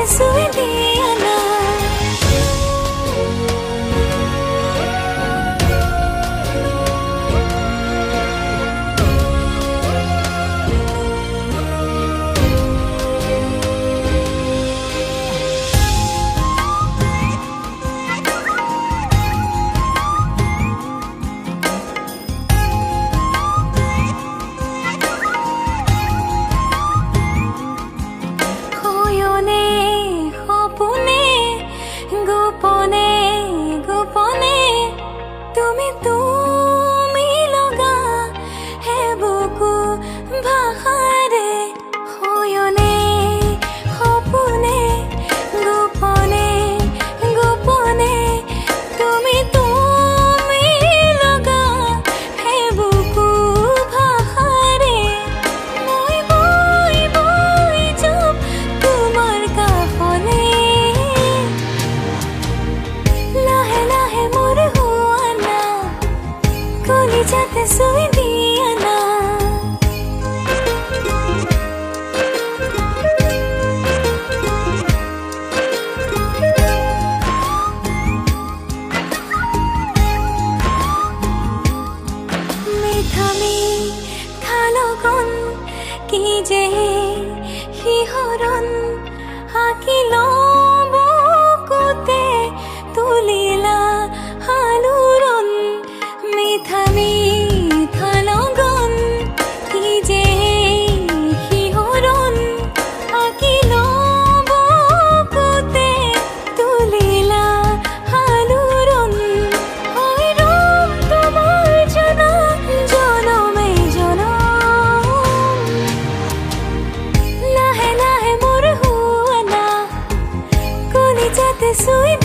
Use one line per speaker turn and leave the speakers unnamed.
শুই দিয়া না যাতে শুই দিয়া না মিঠামি খালগন কি যে শিহৰণ আঁকিল বুকুতে তুলিলা হালুৰণ মিঠামি থালগন কি যে শিহৰণ আঁকিল বুকুতে তুলিলা হালুৰণ হৈ ৰম তোমাৰ জনা জনমে জনম লাহে লাহে মোৰ হুৱানা কলিজাতে শুই